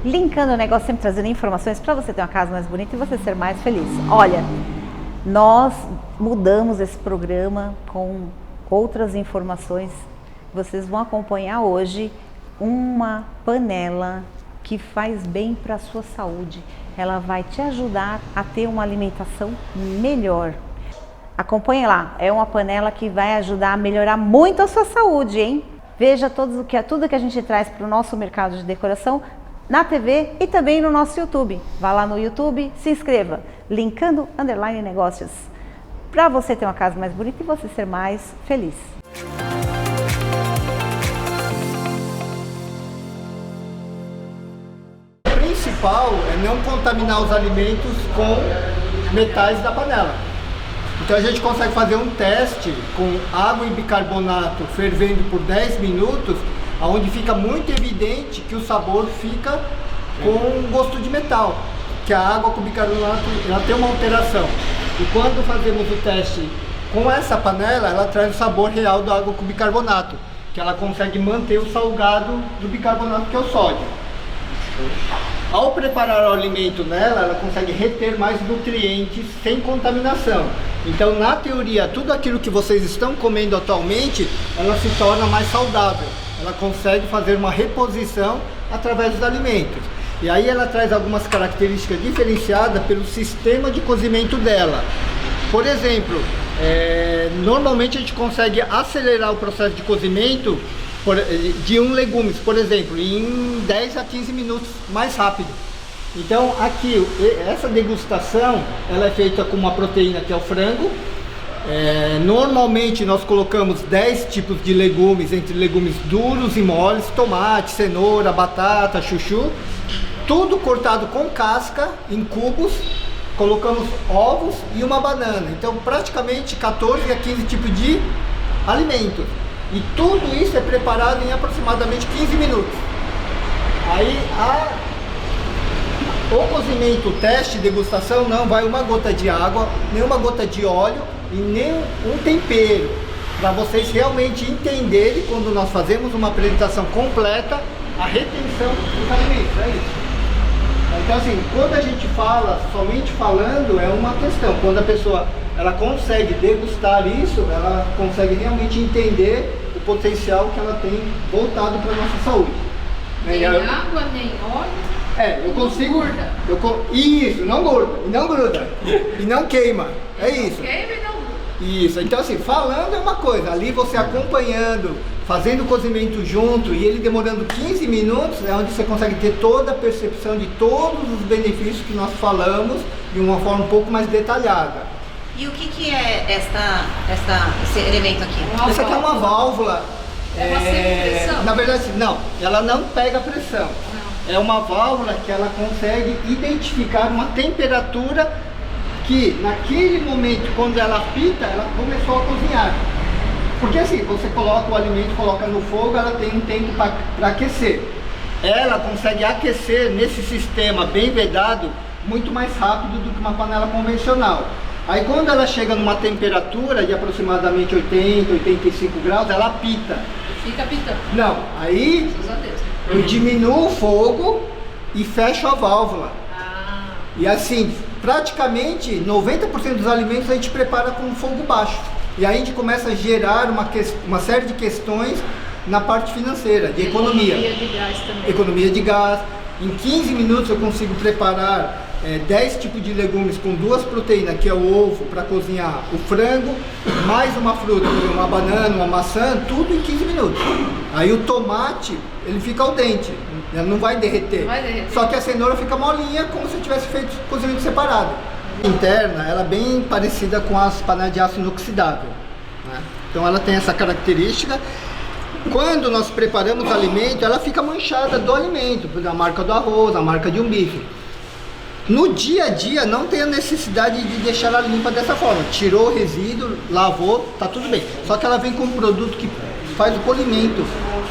Linkando o negócio, sempre trazendo informações para você ter uma casa mais bonita e você ser mais feliz. Olha, nós mudamos esse programa com outras informações. Vocês vão acompanhar hoje uma panela que faz bem para a sua saúde. Ela vai te ajudar a ter uma alimentação melhor. Acompanhe lá, é uma panela que vai ajudar a melhorar muito a sua saúde, hein? Veja tudo que a gente traz para o nosso mercado de decoração na TV e também no nosso YouTube. Vá lá no YouTube, se inscreva, Linkando _ Negócios, para você ter uma casa mais bonita e você ser mais feliz. O principal é não contaminar os alimentos com metais da panela. Então a gente consegue fazer um teste com água e bicarbonato fervendo por 10 minutos, onde fica muito evidente que o sabor fica com gosto de metal, que a água com bicarbonato ela tem uma alteração. E quando fazemos o teste com essa panela, ela traz o sabor real da água com bicarbonato, que ela consegue manter o salgado do bicarbonato, que é o sódio. Ao preparar o alimento nela, ela consegue reter mais nutrientes sem contaminação. Então, na teoria, tudo aquilo que vocês estão comendo atualmente, ela se torna mais saudável. Ela consegue fazer uma reposição através dos alimentos. E aí ela traz algumas características diferenciadas pelo sistema de cozimento dela. Por exemplo, normalmente a gente consegue acelerar o processo de cozimento de legumes, por exemplo, em 10 a 15 minutos mais rápido. Então aqui, essa degustação, ela é feita com uma proteína que é o frango. Normalmente nós colocamos 10 tipos de legumes, entre legumes duros e moles, tomate, cenoura, batata, chuchu, tudo cortado com casca em cubos. Colocamos ovos e uma banana, então praticamente 14 a 15 tipos de alimentos. E tudo isso é preparado em aproximadamente 15 minutos. Aí o cozimento, o teste, degustação, não vai uma gota de água, nem uma gota de óleo e nem um tempero. Para vocês realmente entenderem, quando nós fazemos uma apresentação completa, a retenção dos alimentos, é isso. Então assim, quando a gente fala, somente falando, é uma questão. Quando a pessoa ela consegue degustar isso, ela consegue realmente entender o potencial que ela tem voltado para a nossa saúde. Nem água, nem óleo. Eu consigo. Não gruda. Isso, não gruda. E não gruda. E não queima. É isso. Não queima e não gruda. Isso. Então assim, falando é uma coisa, ali você acompanhando, fazendo o cozimento junto e ele demorando 15 minutos, é onde você consegue ter toda a percepção de todos os benefícios que nós falamos de uma forma um pouco mais detalhada. E o que é esse elemento aqui? Essa aqui é uma válvula. É uma semi-pressão? Na verdade, não, ela não pega pressão. Não. É uma válvula que ela consegue identificar uma temperatura que naquele momento, quando ela apita, ela começou a cozinhar. Porque assim, você coloca o alimento, coloca no fogo, ela tem um tempo para aquecer. Ela consegue aquecer nesse sistema bem vedado muito mais rápido do que uma panela convencional. Aí quando ela chega numa temperatura de aproximadamente 80, 85 graus, ela apita. Fica apitando. Não, aí eu diminuo o fogo e fecho a válvula. E assim, praticamente 90% dos alimentos a gente prepara com fogo baixo. E aí a gente começa a gerar uma série de questões na parte financeira, de economia. Economia de gás também. Economia de gás. Em 15 minutos eu consigo preparar 10 tipos de legumes com 2 proteínas, que é o ovo para cozinhar o frango, mais uma fruta, uma banana, uma maçã, tudo em 15 minutos. Aí o tomate, ele fica al dente, ele não vai derreter. Não vai derreter. Só que a cenoura fica molinha, como se tivesse feito cozimento separado. Interna, ela é bem parecida com as panelas de aço inoxidável, né? Então ela tem essa característica. Quando nós preparamos o alimento, ela fica manchada do alimento, a marca do arroz, a marca de um bife. No dia a dia não tem a necessidade de deixar ela limpa dessa forma. Tirou o resíduo, lavou, tá tudo bem. Só que ela vem com um produto que faz o polimento.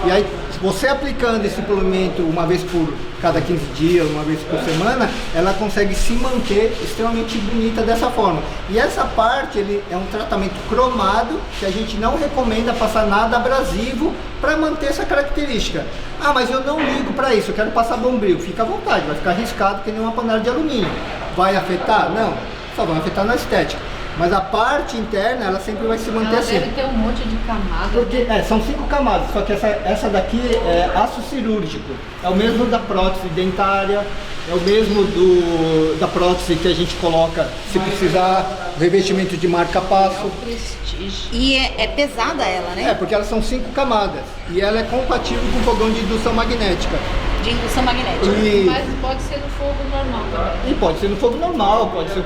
E aí, você aplicando esse polimento uma vez por cada 15 dias, uma vez por semana, ela consegue se manter extremamente bonita dessa forma. E essa parte, ele é um tratamento cromado, que a gente não recomenda passar nada abrasivo para manter essa característica. Ah, mas eu não ligo para isso, eu quero passar bombril. Fica à vontade, vai ficar riscado que nem uma panela de alumínio. Vai afetar? Não, só vai afetar na estética. Mas a parte interna, ela sempre vai se manter Ela assim. deve ter um monte de camadas. Porque, são 5 camadas, só que essa daqui é aço cirúrgico. É o mesmo da prótese dentária, é o mesmo da prótese que a gente coloca se precisar, revestimento de marca-passo. Prestígio. E é pesada ela, né? Porque elas são 5 camadas e ela é compatível com fogão de indução magnética. De indução magnética. Mas pode ser no fogo normal também. E pode ser no fogo normal, pode ser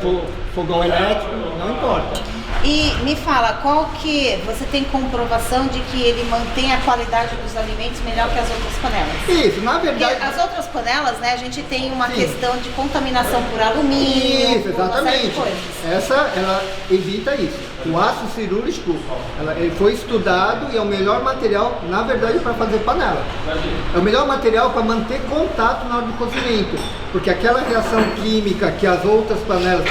fogão elétrico, não importa. E me fala, qual que você tem comprovação de que ele mantém a qualidade dos alimentos melhor que as outras panelas? Isso, na Porque verdade... as outras panelas, né, a gente tem uma Sim. questão de contaminação por alumínio, Isso, por uma série de exatamente. coisas. Essa, ela evita isso. O aço cirúrgico, ele foi estudado e é o melhor material, na verdade, para fazer panela. É o melhor material para manter contato na hora do cozimento. Porque aquela reação química que as outras panelas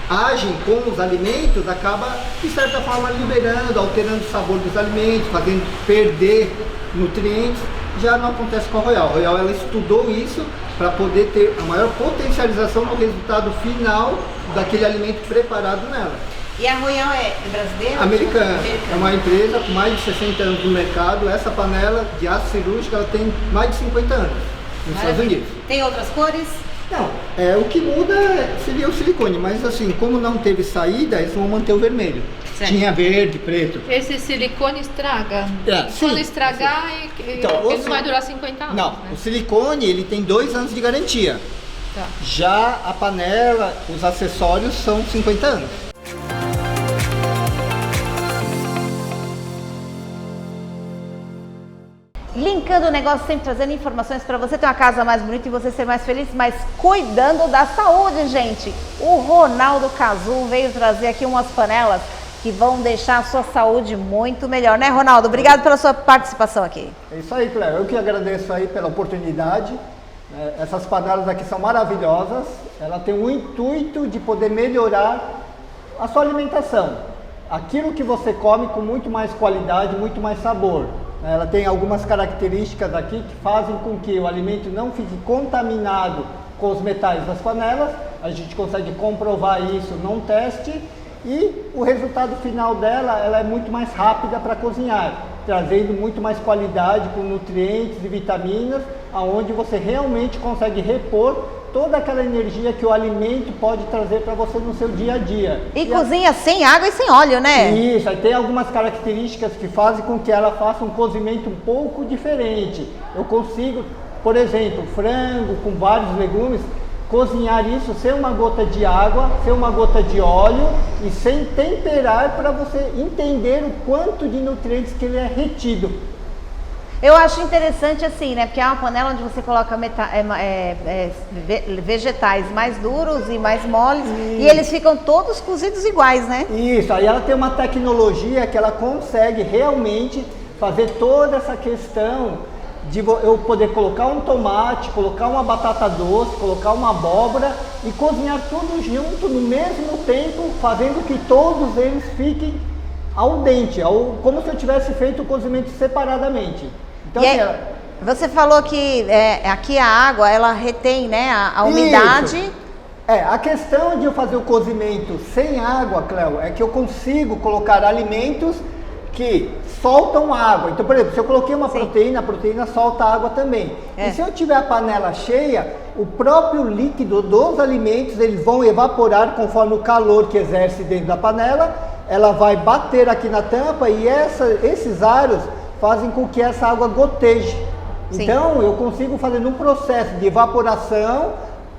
agem com os alimentos, acaba, de certa forma, liberando, alterando o sabor dos alimentos, fazendo perder nutrientes. Já não acontece com a Royal. A Royal, ela estudou isso para poder ter a maior potencialização do resultado final daquele alimento preparado nela. E a Royal é brasileira? Americana. É uma empresa com mais de 60 anos no mercado. Essa panela de aço cirúrgico, ela tem mais de 50 anos nos Estados Unidos. Tem outras cores? Não, o que muda seria o silicone, mas assim, como não teve saída, eles vão manter o vermelho. Certo. Tinha verde, preto. Esse silicone estraga. Sim, Quando estragar, Então, ele não vai durar 50 anos. Não, né? o silicone, ele tem 2 anos de garantia. Tá. Já a panela, os acessórios são 50 anos. Linkando o negócio, sempre trazendo informações para você ter uma casa mais bonita e você ser mais feliz, mas cuidando da saúde, gente. O Ronaldo Cazul veio trazer aqui umas panelas que vão deixar a sua saúde muito melhor, né, Ronaldo? Obrigado pela sua participação aqui. É isso aí, Cléo. Eu que agradeço aí pela oportunidade. Essas panelas aqui são maravilhosas. Ela tem o intuito de poder melhorar a sua alimentação. Aquilo que você come com muito mais qualidade, muito mais sabor. Ela tem algumas características aqui que fazem com que o alimento não fique contaminado com os metais das panelas. A gente consegue comprovar isso num teste e o resultado final dela, ela é muito mais rápida para cozinhar, trazendo muito mais qualidade com nutrientes e vitaminas, aonde você realmente consegue repor toda aquela energia que o alimento pode trazer para você no seu dia a dia. E cozinha sem água e sem óleo, né? Isso, aí tem algumas características que fazem com que ela faça um cozimento um pouco diferente. Eu consigo, por exemplo, frango com vários legumes, cozinhar isso sem uma gota de água, sem uma gota de óleo e sem temperar, para você entender o quanto de nutrientes que ele é retido. Eu acho interessante assim, né? Porque é uma panela onde você coloca vegetais mais duros e mais moles e eles ficam todos cozidos iguais, né? Isso, aí ela tem uma tecnologia que ela consegue realmente fazer toda essa questão de eu poder colocar um tomate, colocar uma batata doce, colocar uma abóbora e cozinhar tudo junto no mesmo tempo, fazendo que todos eles fiquem al dente, como se eu tivesse feito o cozimento separadamente. Então, aí, você falou que aqui a água, ela retém, né, a umidade. Isso. A questão de eu fazer o cozimento sem água, Cléo, é que eu consigo colocar alimentos que soltam água. Então, por exemplo, se eu coloquei uma proteína, a proteína solta água também. E se eu tiver a panela cheia, o próprio líquido dos alimentos, eles vão evaporar conforme o calor que exerce dentro da panela. Ela vai bater aqui na tampa e esses aros fazem com que essa água goteje. Sim. Então, eu consigo fazer num processo de evaporação,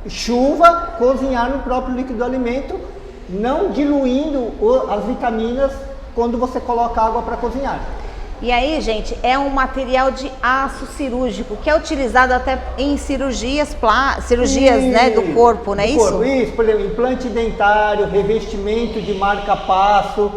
chuva, cozinhar no próprio líquido do alimento, não diluindo as vitaminas quando você coloca água para cozinhar. E aí, gente, é um material de aço cirúrgico, que é utilizado até em cirurgias né, do corpo, não é isso? Isso, por exemplo, implante dentário, revestimento de marca-passo,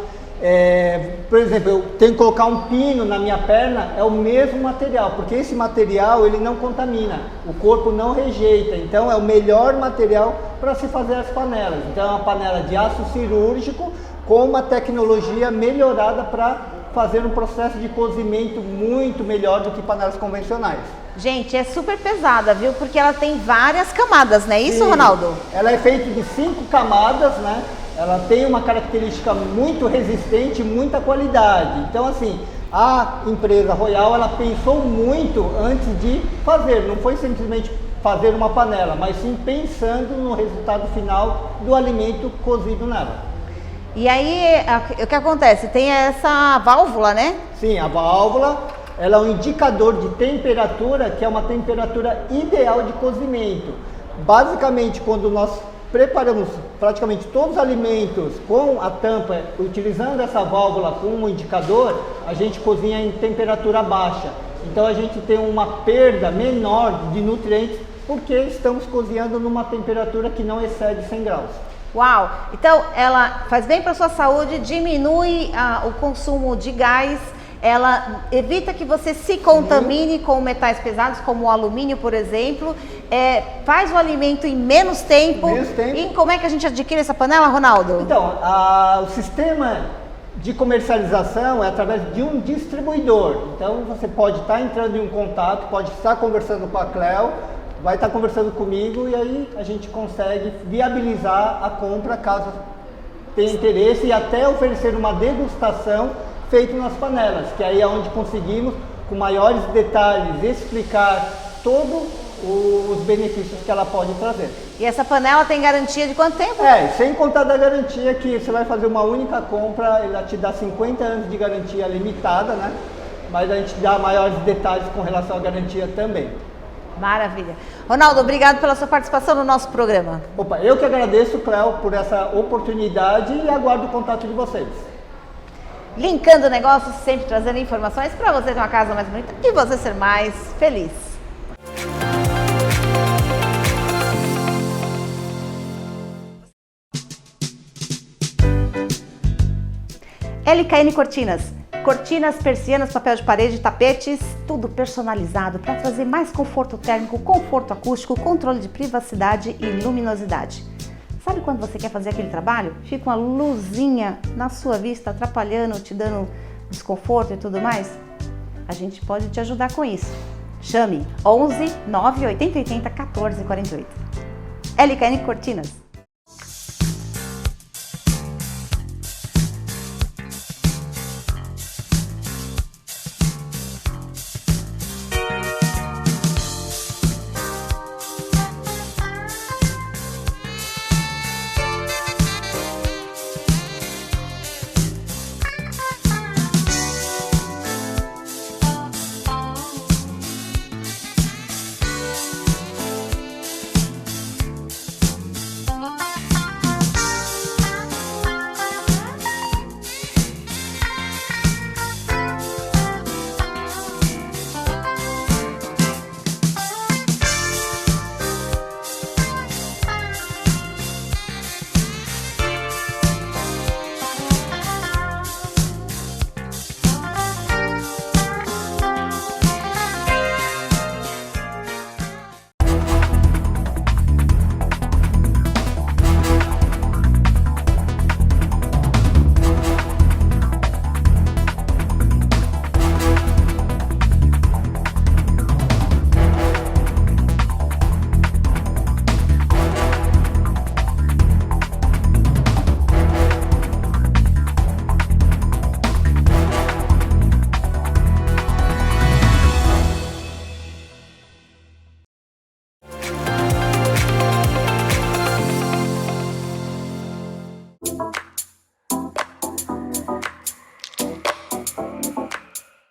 Por exemplo, eu tenho que colocar um pino na minha perna, é o mesmo material, porque esse material ele não contamina, o corpo não rejeita, então é o melhor material para se fazer as panelas. Então é uma panela de aço cirúrgico com uma tecnologia melhorada para fazer um processo de cozimento muito melhor do que panelas convencionais. Gente, é super pesada, viu? Porque ela tem várias camadas, não é isso, Sim, Ronaldo? ela é feita de 5 camadas, né? Ela tem uma característica muito resistente, muita qualidade. Então, assim, a empresa Royal, ela pensou muito antes de fazer. Não foi simplesmente fazer uma panela, mas sim pensando no resultado final do alimento cozido nela. E aí, o que acontece? Tem essa válvula, né? Sim, a válvula, ela é um indicador de temperatura, que é uma temperatura ideal de cozimento. Basicamente, quando nós preparamos praticamente todos os alimentos com a tampa, utilizando essa válvula como indicador, a gente cozinha em temperatura baixa. Então a gente tem uma perda menor de nutrientes, porque estamos cozinhando numa temperatura que não excede 100 graus. Uau! Então ela faz bem para a sua saúde, diminui o consumo de gás, ela evita que você se contamine com metais pesados, como o alumínio, por exemplo, faz o alimento em menos tempo. E como é que a gente adquire essa panela, Ronaldo? Então, o sistema de comercialização é através de um distribuidor. Então você pode estar entrando em um contato, pode estar conversando com a Cleo, vai estar conversando comigo e aí a gente consegue viabilizar a compra caso tenha interesse e até oferecer uma degustação feito nas panelas, que aí é onde conseguimos, com maiores detalhes, explicar todos os benefícios que ela pode trazer. E essa panela tem garantia de quanto tempo? Sem contar da garantia que você vai fazer uma única compra, ela te dá 50 anos de garantia limitada, né? Mas a gente dá maiores detalhes com relação à garantia também. Maravilha. Ronaldo, obrigado pela sua participação no nosso programa. Opa, eu que agradeço, Cléo, por essa oportunidade e aguardo o contato de vocês. Linkando negócios, sempre trazendo informações para você ter uma casa mais bonita e você ser mais feliz. LKN Cortinas. Cortinas, persianas, papel de parede, tapetes, tudo personalizado para trazer mais conforto térmico, conforto acústico, controle de privacidade e luminosidade. Sabe quando você quer fazer aquele trabalho? Fica uma luzinha na sua vista atrapalhando, te dando desconforto e tudo mais? A gente pode te ajudar com isso. Chame 11 9 80 80 14 48. LKN Cortinas.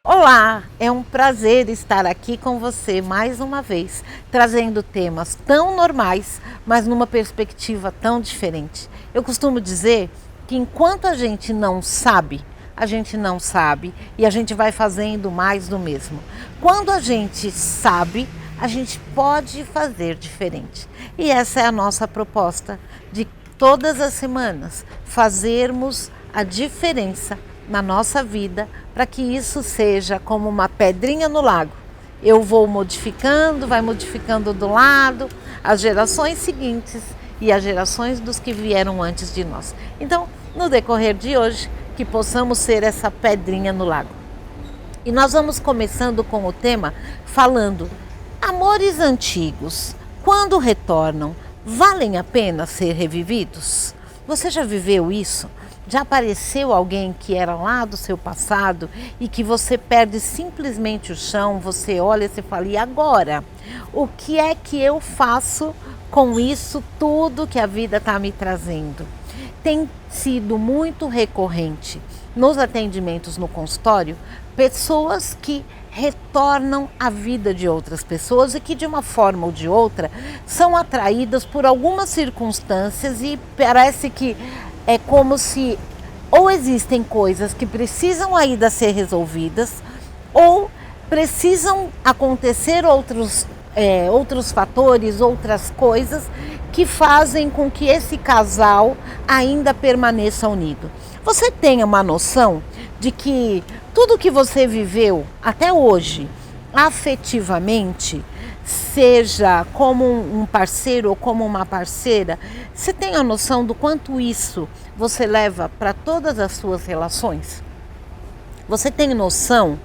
Olá, é um prazer estar aqui com você mais uma vez, trazendo temas tão normais, mas numa perspectiva tão diferente. Eu costumo dizer que enquanto a gente não sabe e a gente vai fazendo mais do mesmo. Quando a gente sabe, a gente pode fazer diferente. E essa é a nossa proposta de todas as semanas, fazermos a diferença na nossa vida para que isso seja como uma pedrinha no lago. Eu vou modificando, vai modificando do lado, as gerações seguintes e as gerações dos que vieram antes de nós. Então, no decorrer de hoje, que possamos ser essa pedrinha no lago. E nós vamos começando com o tema falando: amores antigos, quando retornam, valem a pena ser revividos? Você já viveu isso? Já apareceu alguém que era lá do seu passado e que você perde simplesmente o chão, você olha e você fala: e agora? O que é que eu faço com isso tudo que a vida está me trazendo? Tem sido muito recorrente nos atendimentos no consultório, pessoas que retornam à vida de outras pessoas e que de uma forma ou de outra são atraídas por algumas circunstâncias e parece que é como se ou existem coisas que precisam ainda ser resolvidas ou precisam acontecer outros fatores, outras coisas que fazem com que esse casal ainda permaneça unido. Você tem uma noção de que tudo que você viveu até hoje, afetivamente, seja como um parceiro ou como uma parceira, você tem a noção do quanto isso você leva para todas as suas relações? Você tem noção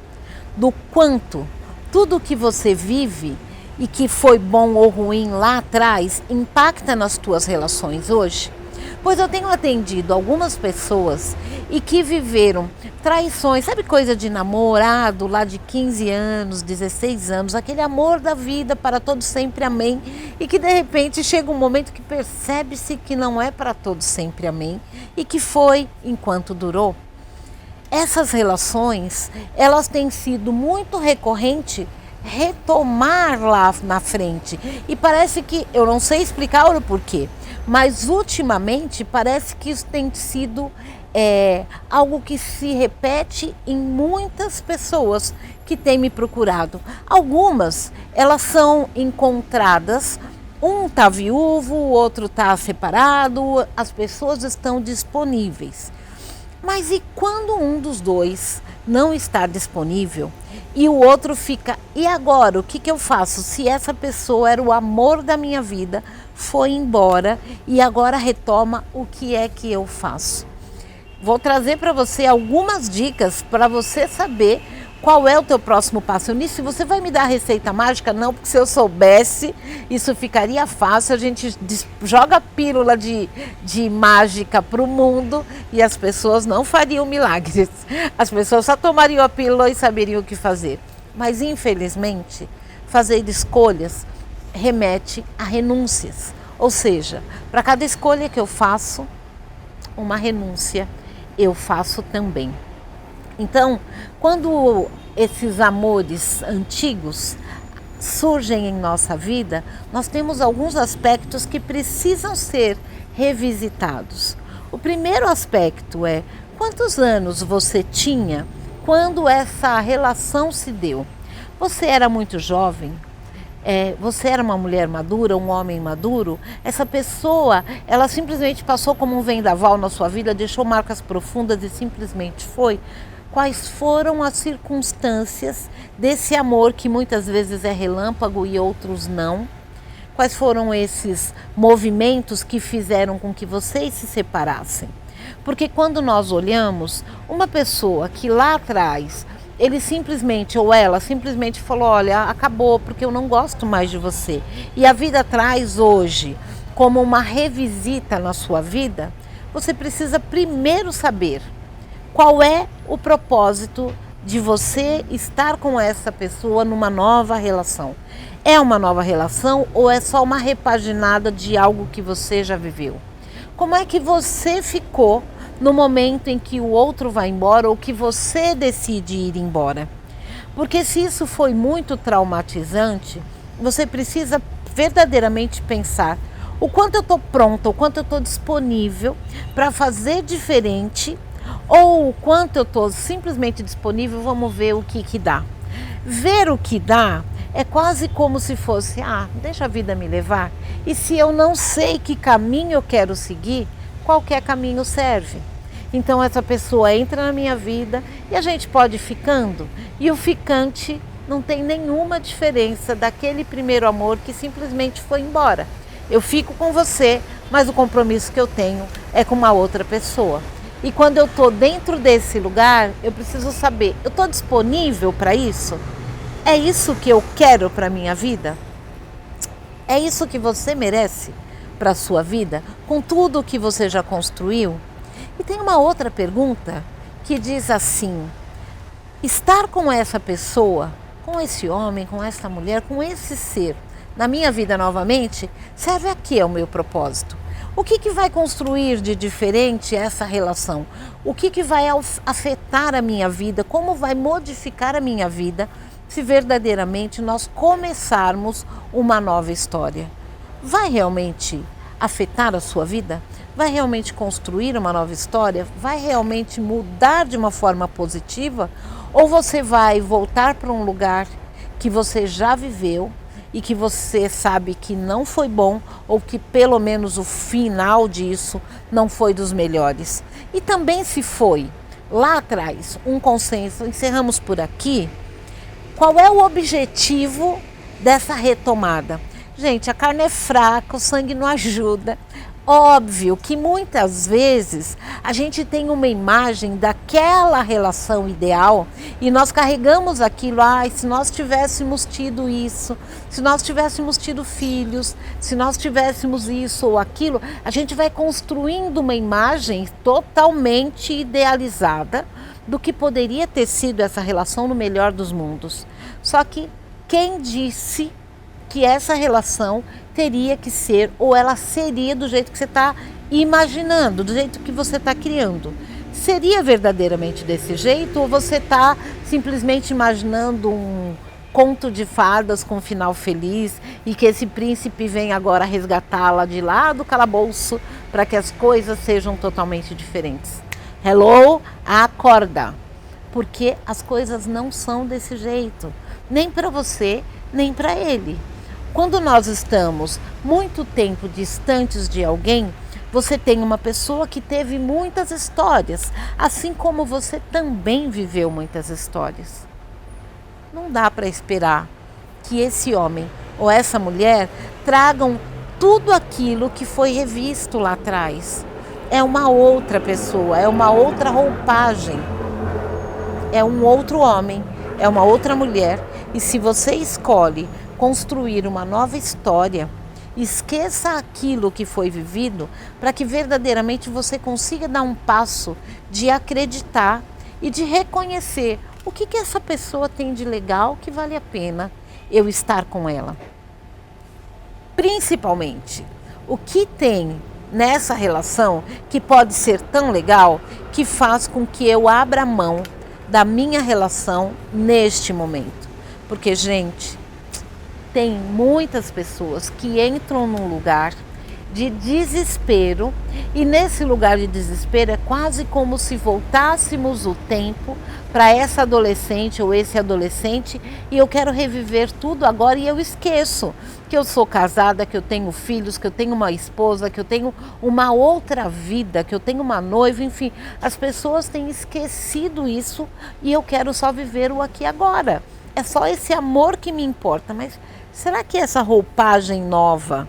do quanto tudo que você vive e que foi bom ou ruim lá atrás impacta nas tuas relações hoje? Pois eu tenho atendido algumas pessoas e que viveram traições, sabe, coisa de namorado lá de 15 anos, 16 anos, aquele amor da vida para todos sempre, amém, e que de repente chega um momento que percebe-se que não é para todos sempre, amém, e que foi enquanto durou. Essas relações, elas têm sido muito recorrente retomar lá na frente e parece que, eu não sei explicar o porquê, mas ultimamente parece que isso tem sido algo que se repete em muitas pessoas que têm me procurado. Algumas, elas são encontradas, um está viúvo, o outro está separado, as pessoas estão disponíveis. Mas e quando um dos dois não está disponível e o outro fica: e agora, o que eu faço? Se essa pessoa era o amor da minha vida, foi embora e agora retoma, o que é que eu faço? Vou trazer para você algumas dicas para você saber qual é o teu próximo passo. Nisso, você vai me dar a receita mágica? Não, porque se eu soubesse, isso ficaria fácil. A gente joga pílula de mágica para o mundo e as pessoas não fariam milagres. As pessoas só tomariam a pílula e saberiam o que fazer. Mas, infelizmente, fazer escolhas remete a renúncias. Ou seja, para cada escolha que eu faço, uma renúncia eu faço também. Então, quando esses amores antigos surgem em nossa vida, nós temos alguns aspectos que precisam ser revisitados. O primeiro aspecto é: quantos anos você tinha quando essa relação se deu? Você era muito jovem? Você era uma mulher madura, um homem maduro? Essa pessoa, ela simplesmente passou como um vendaval na sua vida, deixou marcas profundas e simplesmente foi? Quais foram as circunstâncias desse amor que muitas vezes é relâmpago e outros não? Quais foram esses movimentos que fizeram com que vocês se separassem? Porque quando nós olhamos uma pessoa que lá atrás ele simplesmente, ou ela simplesmente falou: olha, acabou porque eu não gosto mais de você, e a vida traz hoje como uma revisita na sua vida, você precisa primeiro saber qual é o propósito de você estar com essa pessoa numa nova relação. É uma nova relação ou é só uma repaginada de algo que você já viveu? Como é que você ficou no momento em que o outro vai embora ou que você decide ir embora? Porque se isso foi muito traumatizante, você precisa verdadeiramente pensar o quanto eu estou pronta, o quanto eu estou disponível para fazer diferente, ou o quanto eu estou simplesmente disponível, vamos ver o que dá. Ver o que dá é quase como se fosse: deixa a vida me levar, e se eu não sei que caminho eu quero seguir, qualquer caminho serve. Então essa pessoa entra na minha vida e a gente pode ir ficando. E o ficante não tem nenhuma diferença daquele primeiro amor que simplesmente foi embora. Eu fico com você, mas o compromisso que eu tenho é com uma outra pessoa. E quando eu estou dentro desse lugar, eu preciso saber, eu estou disponível para isso? É isso que eu quero para a minha vida? É isso que você merece para a sua vida? Com tudo o que você já construiu? E tem uma outra pergunta que diz assim, estar com essa pessoa, com esse homem, com essa mulher, com esse ser, na minha vida novamente, serve a quê o meu propósito? O que vai construir de diferente essa relação? O que vai afetar a minha vida? Como vai modificar a minha vida se verdadeiramente nós começarmos uma nova história? Vai realmente afetar a sua vida? Vai realmente construir uma nova história? Vai realmente mudar de uma forma positiva? Ou você vai voltar para um lugar que você já viveu e que você sabe que não foi bom ou que pelo menos o final disso não foi dos melhores? E também se foi lá atrás um consenso, encerramos por aqui, qual é o objetivo dessa retomada? Gente, a carne é fraca, o sangue não ajuda. Óbvio que muitas vezes a gente tem uma imagem daquela relação ideal e nós carregamos aquilo, se nós tivéssemos tido isso, se nós tivéssemos tido filhos, se nós tivéssemos isso ou aquilo, a gente vai construindo uma imagem totalmente idealizada do que poderia ter sido essa relação no melhor dos mundos. Só que quem disse que essa relação teria que ser, ou ela seria do jeito que você está imaginando, do jeito que você está criando? Seria verdadeiramente desse jeito, ou você está simplesmente imaginando um conto de fadas com um final feliz e que esse príncipe vem agora resgatá-la de lá do calabouço para que as coisas sejam totalmente diferentes? Hello, acorda! Porque as coisas não são desse jeito, nem para você, nem para ele. Quando nós estamos muito tempo distantes de alguém, você tem uma pessoa que teve muitas histórias, assim como você também viveu muitas histórias. Não dá para esperar que esse homem ou essa mulher tragam tudo aquilo que foi revisto lá atrás. É uma outra pessoa, é uma outra roupagem, é um outro homem, é uma outra mulher. E se você escolhe construir uma nova história, esqueça aquilo que foi vivido para que verdadeiramente você consiga dar um passo de acreditar e de reconhecer o que essa pessoa tem de legal que vale a pena eu estar com ela. Principalmente, o que tem nessa relação que pode ser tão legal que faz com que eu abra mão da minha relação neste momento. Porque, gente, tem muitas pessoas que entram num lugar de desespero e nesse lugar de desespero é quase como se voltássemos o tempo para essa adolescente ou esse adolescente e eu quero reviver tudo agora e eu esqueço que eu sou casada, que eu tenho filhos, que eu tenho uma esposa, que eu tenho uma outra vida, que eu tenho uma noiva, enfim, as pessoas têm esquecido isso e eu quero só viver o aqui e agora. É só esse amor que me importa, mas será que essa roupagem nova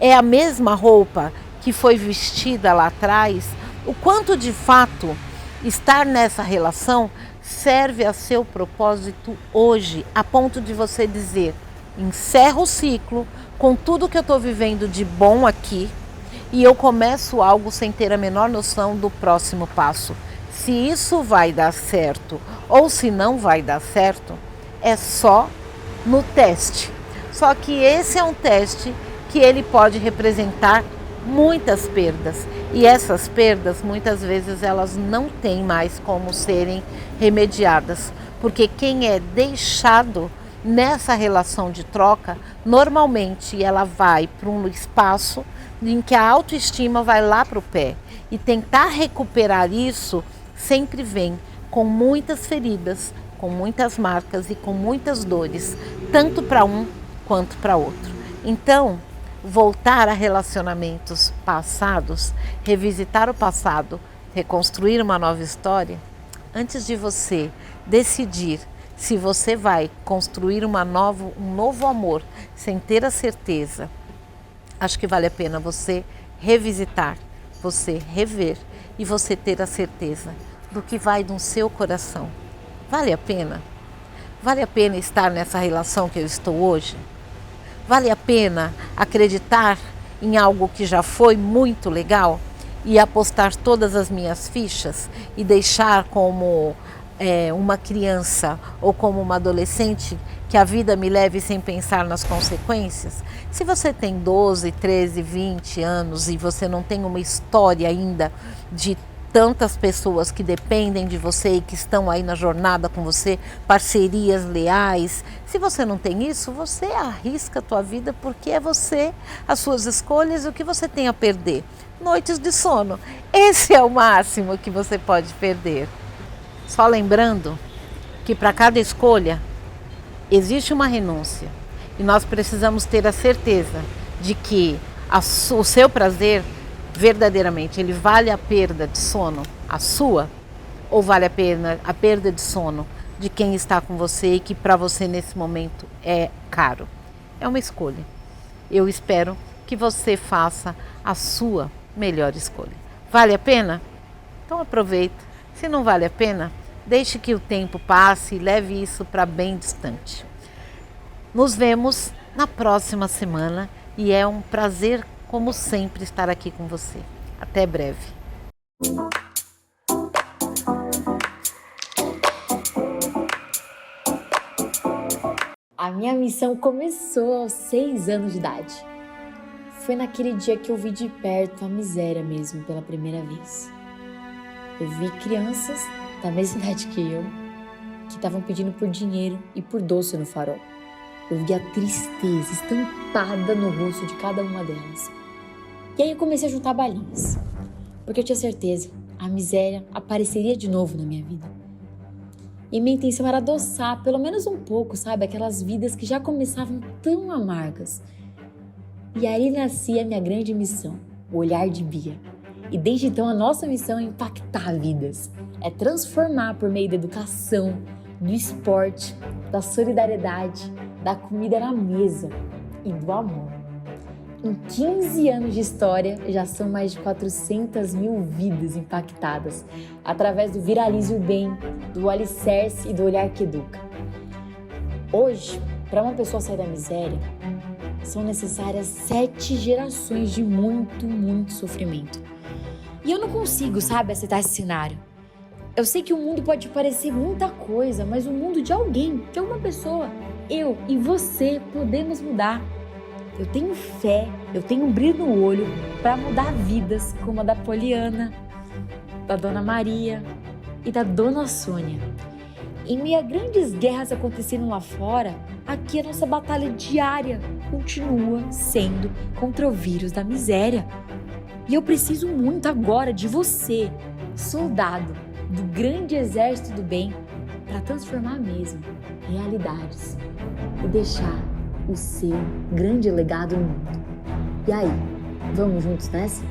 é a mesma roupa que foi vestida lá atrás? O quanto de fato estar nessa relação serve a seu propósito hoje, a ponto de você dizer, encerro o ciclo com tudo que eu estou vivendo de bom aqui e eu começo algo sem ter a menor noção do próximo passo. Se isso vai dar certo ou se não vai dar certo, é só no teste. Só que esse é um teste que ele pode representar muitas perdas. E essas perdas, muitas vezes, elas não têm mais como serem remediadas. Porque quem é deixado nessa relação de troca, normalmente ela vai para um espaço em que a autoestima vai lá para o pé. E tentar recuperar isso sempre vem com muitas feridas, com muitas marcas e com muitas dores, tanto para um quanto para outro. Então, voltar a relacionamentos passados, revisitar o passado, reconstruir uma nova história, antes de você decidir se você vai construir um novo amor sem ter a certeza, acho que vale a pena você revisitar, você rever e você ter a certeza do que vai no seu coração. Vale a pena? Vale a pena estar nessa relação que eu estou hoje? Vale a pena acreditar em algo que já foi muito legal e apostar todas as minhas fichas e deixar como uma criança ou como uma adolescente que a vida me leve sem pensar nas consequências? Se você tem 12, 13, 20 anos e você não tem uma história ainda de tantas pessoas que dependem de você e que estão aí na jornada com você, parcerias leais, se você não tem isso, você arrisca a tua vida porque é você, as suas escolhas e o que você tem a perder. Noites de sono, esse é o máximo que você pode perder. Só lembrando que para cada escolha existe uma renúncia e nós precisamos ter a certeza de que o seu prazer verdadeiramente ele vale a perda de sono, a sua, ou vale a pena a perda de sono de quem está com você e que para você nesse momento é caro. É uma escolha. Eu espero que você faça a sua melhor escolha. Vale a pena? Então aproveita. Se não vale a pena, deixe que o tempo passe e leve isso para bem distante. Nos vemos na próxima semana e é um prazer, como sempre, estar aqui com você. Até breve. A minha missão começou aos 6 anos de idade. Foi naquele dia que eu vi de perto a miséria mesmo pela primeira vez. Eu vi crianças da mesma idade que eu, que estavam pedindo por dinheiro e por doce no farol. Eu vi a tristeza estampada no rosto de cada uma delas. E aí eu comecei a juntar balinhas, porque eu tinha certeza, a miséria apareceria de novo na minha vida. E minha intenção era adoçar, pelo menos um pouco, sabe, aquelas vidas que já começavam tão amargas. E aí nascia a minha grande missão, o Olhar de Bia. E desde então a nossa missão é impactar vidas, é transformar por meio da educação, do esporte, da solidariedade, da comida na mesa e do amor. Em 15 anos de história, já são mais de 400 mil vidas impactadas através do Viralize o Bem, do Alicerce e do Olhar que Educa. Hoje, para uma pessoa sair da miséria, são necessárias 7 gerações de muito sofrimento. E eu não consigo, sabe, aceitar esse cenário. Eu sei que o mundo pode parecer muita coisa, mas o mundo de alguém, de alguma pessoa, eu e você podemos mudar. Eu tenho fé, eu tenho um brilho no olho para mudar vidas como a da Poliana, da Dona Maria e da Dona Sônia. Em meio a grandes guerras acontecendo lá fora, aqui a nossa batalha diária continua sendo contra o vírus da miséria. E eu preciso muito agora de você, soldado do grande exército do bem, para transformar mesmo realidades e deixar o seu grande legado no mundo. E aí, vamos juntos nessa?